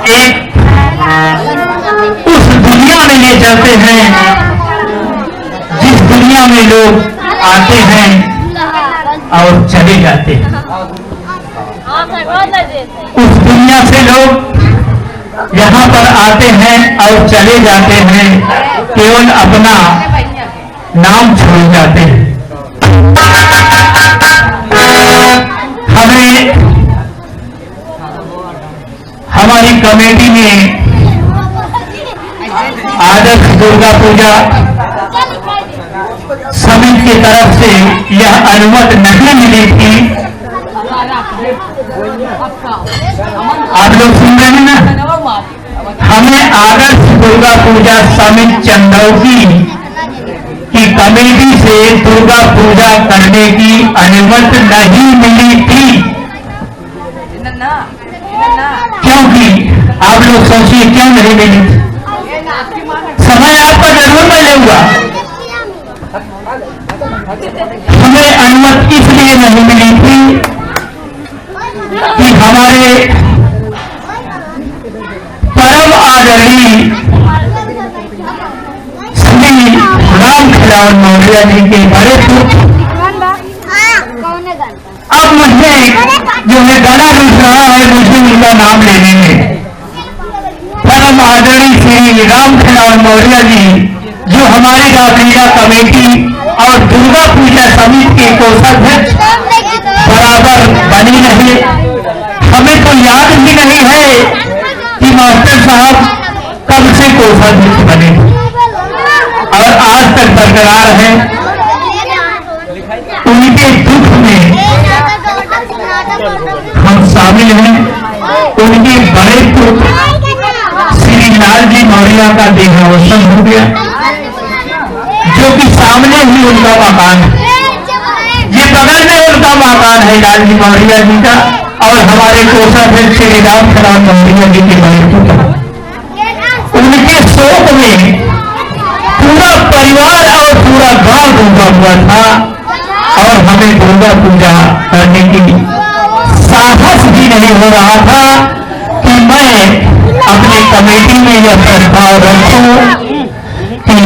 एक उस दुनिया में ले जाते हैं जिस दुनिया में लोग आते हैं और चले जाते हैं। उस दुनिया से लोग यहाँ पर आते हैं और चले जाते हैं, केवल अपना नाम छोड़ जाते हैं। हमें हमारी कमेटी में आदर्श दुर्गा पूजा समिति की तरफ से यह अनुमति नहीं मिली थी। आप लोग सुन रहे हैं ना, हमें आदर्श दुर्गा पूजा समिति चंदौली की कमेटी से दुर्गा पूजा करने की अनुमति नहीं मिली थी। क्योंकि आप लोग सोचिए क्यों नहीं मिली थी? समय आपका जरूर मिलेगा। हमें अनुमति इसलिए नहीं मिली थी कि हमारे परम आदरणीय श्री राम खिलावन मौर्य जी के बड़े पुत्र, अब मुझे जो है गला रुक रहा है, मुझे उनका नाम लेने में, परम आदरणीय श्री राम खिलावन मौर्य जी जो हमारी रामलीला कमेटी और दुर्गा पूजा समिति के कोषाध्यक्ष बराबर बनी रहे। हमें तो याद भी नहीं है कि मास्टर साहब कब से कोषाध्यक्ष बने और आज तक बरकरार है। उनके दुख में हम शामिल हैं। उनके बड़े पुत्र श्री लालजी मौर्य का देहावसान हो गया, जो कि सामने ही उनका मकान है, ये बगल में उनका मकान है लालजी मौर्य जी का, और हमारे कोषाध्यक्ष श्री राम खिलावन मौर्य जी के बड़े पुत्र। उनके शोक में पूरा परिवार और पूरा गांव डूबा हुआ था और हमें दुर्गा पूजा करने की साहस भी नहीं हो रहा था कि मैं अपनी कमेटी में यह प्रस्ताव रखूं कि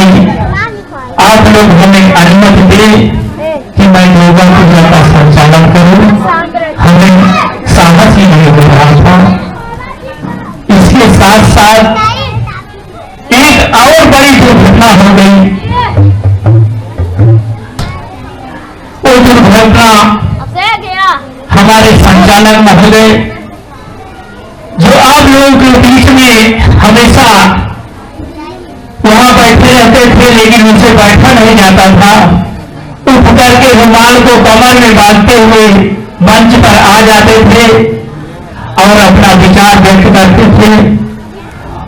आप लोग हमें अनुमति दें कि मैं दुर्गा पूजा का संचालन करूं। हमें साहस ही नहीं हो रहा था। इसके साथ साथ एक और बड़ी दुर्घटना हो गई। वो दुर्घटना हमारे संचालक महोदय, जो आप लोगों के बीच में हमेशा वहां बैठे रहते थे लेकिन उनसे बैठा नहीं जाता था, उठ करके रुमाल को कमर में बांधते हुए मंच पर आ जाते थे और अपना विचार व्यक्त करते थे।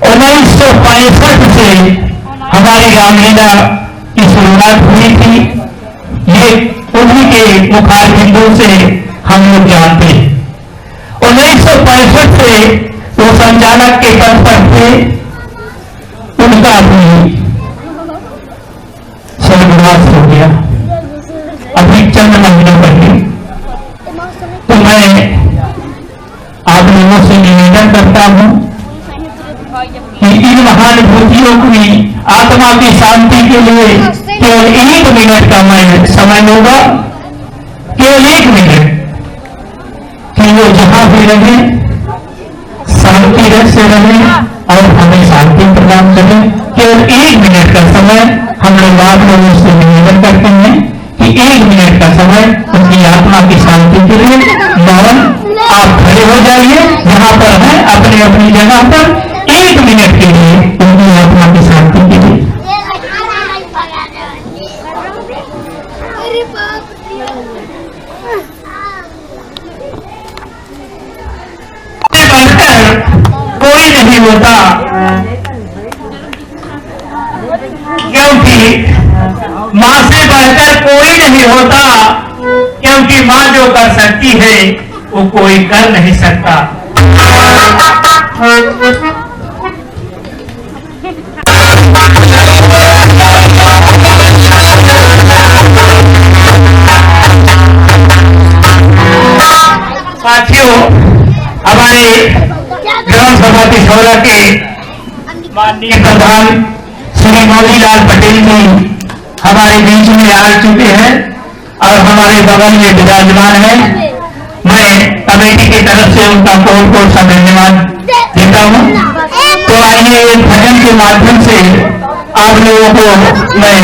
1965 से हमारी रामलीला की शुरुआत हुई थी। ये उन्हीं के मुखारबिंदु से हम लोग जानते हैं। 1965 से वो संचालक के पद पर थे। उनका भी स्वर्गवास हो गया अभी चंद महीनों पहले। तो मैं आप लोगों से निवेदन करता हूं कि इन महानुभूतियों की आत्मा की शांति के लिए केवल 1 मिनट का मैं समय लूंगा, केवल 1 मिनट, कि वो जहां भी रहे शांति से रहे और हमें शांति प्रदान करें। केवल 1 मिनट का समय हम लोग आप लोगों से निवेदन करते हैं कि 1 मिनट का समय उनकी आत्मा की शांति के लिए मौन आप खड़े हो जाइए, जहां पर है अपनी अपनी जगह पर 1 मिनट के लिए उनकी आत्मा की शांति के लिए। कोई नहीं होता, क्योंकि मां से बढ़कर कोई नहीं होता, क्योंकि मां जो कर सकती है वो कोई कर नहीं सकता। साथियों, हमारे ग्राम सभा के पिथौरा के माननीय प्रधान श्री मौलीलाल पटेल जी हमारे बीच में आ चुके हैं और हमारे बगल में विराजमान है। मैं कमेटी की तरफ से उनका कोट कोट सा धन्यवाद देता हूं। तो आइए इस भजन के माध्यम से आप लोगों को मैं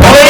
भोले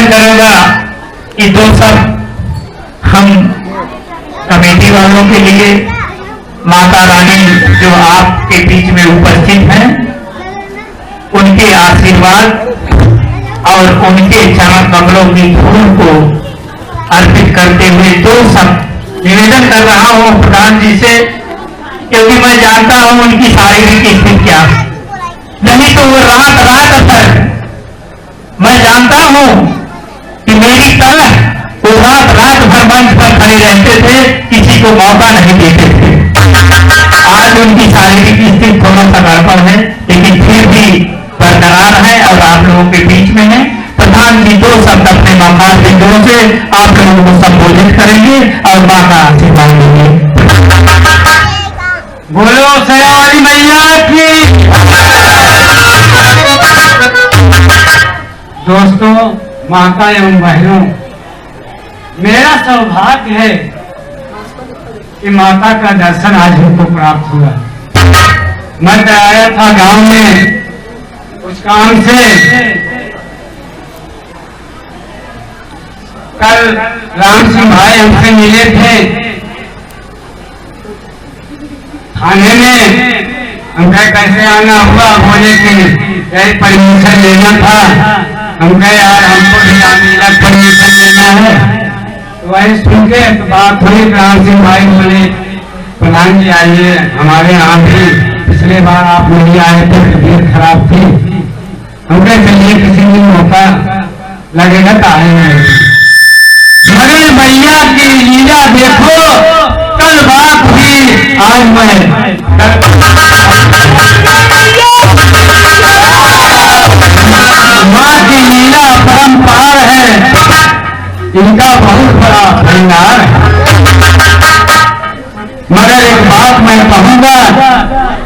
निवेदन करूंगा कि दो सब हम कमेटी वालों के लिए माता रानी जो आपके बीच में उपस्थित हैं उनके आशीर्वाद और उनके चरण कमलों की धूल को अर्पित करते हुए दो सब निवेदन कर रहा हूं प्रधान जी से, क्योंकि मैं जानता हूं उनकी शारीरिक स्थिति क्या है। नहीं तो वो रात रात भर, मैं जानता हूं कि मेरी तरह वो रात रात भर मंच पर खड़े रहते थे, किसी को मौका नहीं देते थे। आज उनकी शारीरिक स्थिति थोड़ा सा गड़बड़ है, लेकिन फिर भी बरकरार है और आप लोगों के बीच में है। प्रधान जी दो शब्द अपने मकान बिंदुओं से आप लोगों को संबोधित करेंगे और मां का आशीर्वाद लेंगे। बोलो शेरावाली मैया की। दोस्तों, माता एवं बहनों, मेरा सौभाग्य है कि माता का दर्शन आज हमको प्राप्त हुआ। मैं तो आया था गांव में कुछ काम से। कल राम सिंह भाई हमसे मिले थे थाने में। हमका कैसे आना हुआ, बोले कि परमिशन लेना था। हमका यार हमको भी अलग परमिशन लेना है। तो वही सुन के तो बात हुई। राम सिंह भाई बोले प्रधान जी आइए हमारे यहाँ भी, पिछले बार आप नहीं आए थे, तबीयत खराब थी। हमके चलिए किसी दिन मौका लगेगा तो आएंगे। मगर मैया की लीला देखो, कल बात हुई आज मैं माँ की लीला परंपार है, इनका बहुत बड़ा भंडार है। मगर एक बात मैं कहूंगा,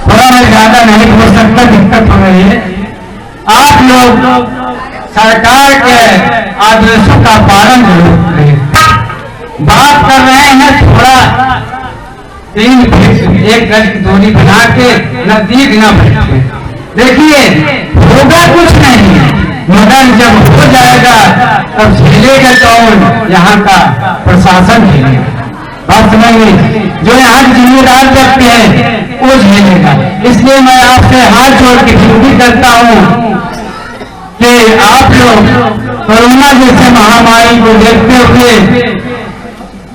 थोड़ा मैं ज्यादा नहीं हो सकता, दिक्कत हो रही है। आप लोग सरकार के आदेशों का पालन जरूर करें। बात कर रहे हैं थोड़ा 3 फीट 1 गज की दूरी बना के नजदीक न बैठे। देखिए होगा कुछ नहीं, मगर जब हो जाएगा तब झेलेगा कौन? यहाँ का प्रशासन झेलेगा। बात समझिए, जो यहाँ जिम्मेदार व्यक्ति है वो झेलेगा। इसलिए मैं आपसे हाथ जोड़ के विनती करता हूँ कि आप लोग कोरोना जैसे महामारी को देखते हुए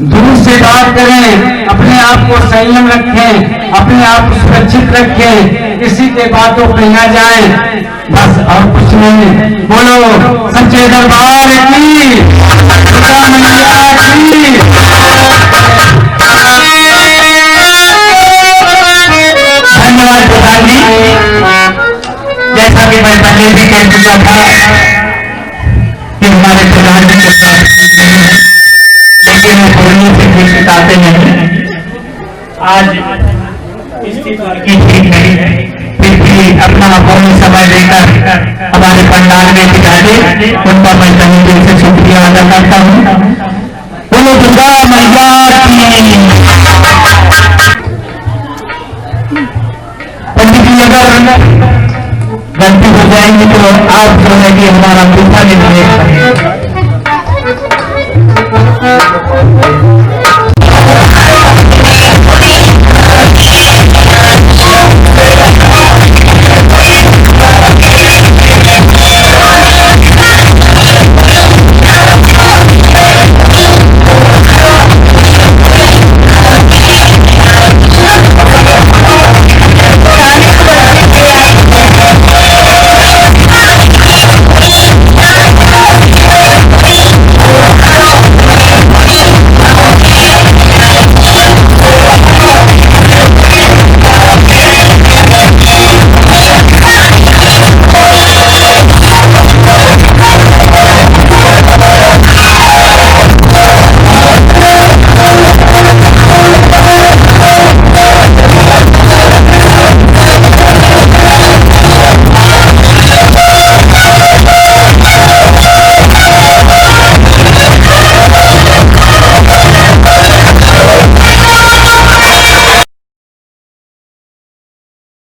दूर से बात करें, अपने आप को संयम रखें, अपने आप को सुरक्षित रखें, किसी के बातों पे न जाएं, बस और कुछ नहीं। बोलो सच्चे दरबार की, दुर्गा मैया की। धन्यवाद प्रधान जी। जैसा कि मैं पहले भी कह चुका था कि हमारे प्रधान जी को प्राप्त नहीं है, लेकिन वो बोलने से कुछ बताते नहीं। आज स्थिति ठीक नहीं है, फिर भी अपना अमूल्य समय देकर हमारे पंडाल में बिठाते, उनका मैं तहे दिल से शुक्रिया अदा करता हूँ। बोलो दुर्गा मैया की। पंडित जी अगर गलती हो जाएंगी तो आप जो है कि हमारा दूसरा निर्णय करें।